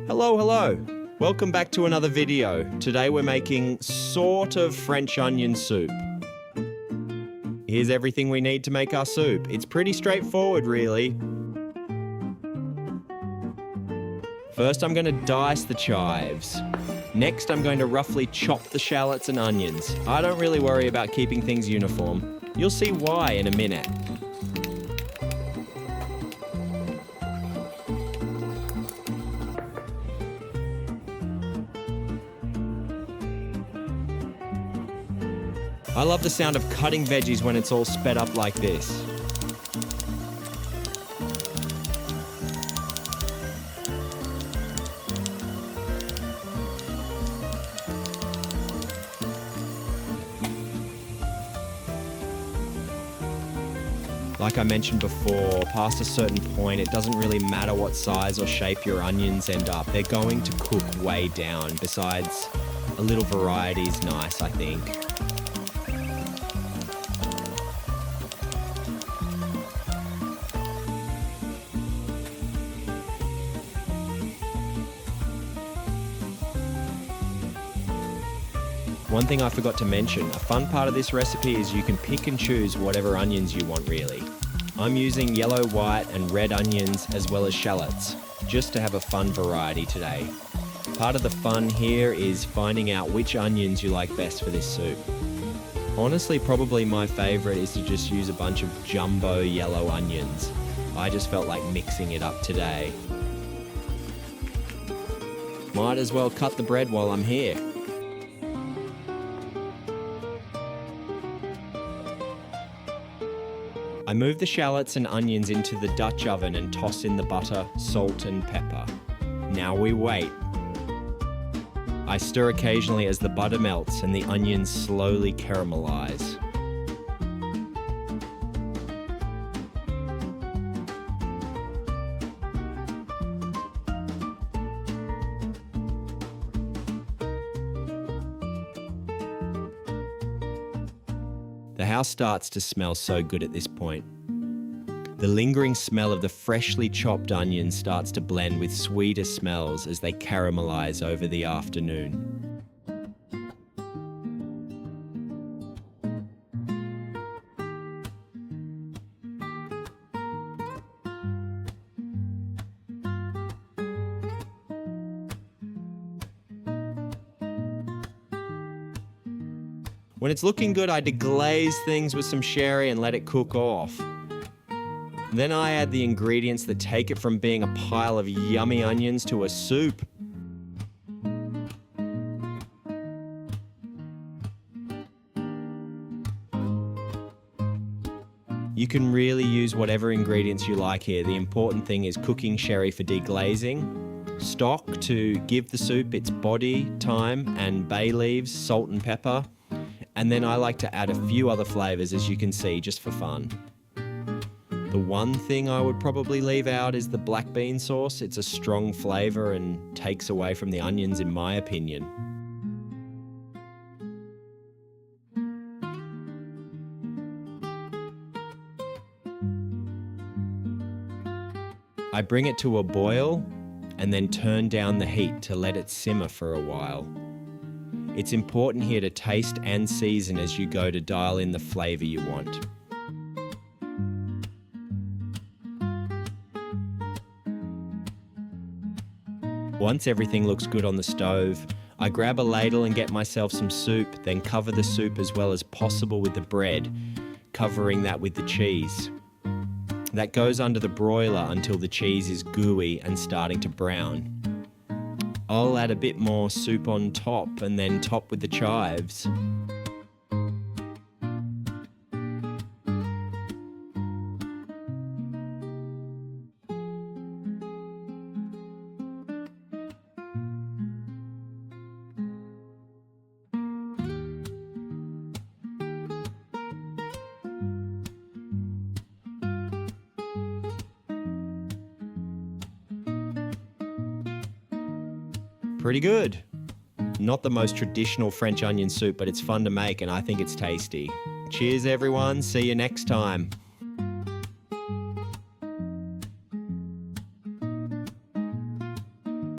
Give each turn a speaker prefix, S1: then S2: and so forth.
S1: Hello. Welcome back to another video. Today we're making sort of French onion soup. Here's everything we need to make our soup. It's pretty straightforward, really. First, I'm going to dice the chives. Next, I'm going to roughly chop the shallots and onions. I don't really worry about keeping things uniform. You'll see why in a minute. I love the sound of cutting veggies when it's all sped up like this. Like I mentioned before, past a certain point, it doesn't really matter what size or shape your onions end up. They're going to cook way down. Besides, a little variety is nice, I think. One thing I forgot to mention, a fun part of this recipe is you can pick and choose whatever onions you want really. I'm using yellow, white and red onions as well as shallots, just to have a fun variety today. Part of the fun here is finding out which onions you like best for this soup. Honestly, probably my favourite is to just use a bunch of jumbo yellow onions. I just felt like mixing it up today. Might as well cut the bread while I'm here. I move the shallots and onions into the Dutch oven and toss in the butter, salt and pepper. Now we wait. I stir occasionally as the butter melts and the onions slowly caramelize. The house starts to smell so good at this point. The lingering smell of the freshly chopped onions starts to blend with sweeter smells as they caramelize over the afternoon. When it's looking good, I deglaze things with some sherry and let it cook off. Then I add the ingredients that take it from being a pile of yummy onions to a soup. You can really use whatever ingredients you like here. The important thing is cooking sherry for deglazing, stock to give the soup its body, thyme and bay leaves, salt and pepper. And then I like to add a few other flavors, as you can see, just for fun. The one thing I would probably leave out is the black bean sauce. It's a strong flavor and takes away from the onions, in my opinion. I bring it to a boil and then turn down the heat to let it simmer for a while. It's important here to taste and season as you go to dial in the flavor you want. Once everything looks good on the stove, I grab a ladle and get myself some soup, then cover the soup as well as possible with the bread, covering that with the cheese. That goes under the broiler until the cheese is gooey and starting to brown. I'll add a bit more soup on top and then top with the chives. Pretty good. Not the most traditional French onion soup, but it's fun to make and I think it's tasty. Cheers everyone, see you next time.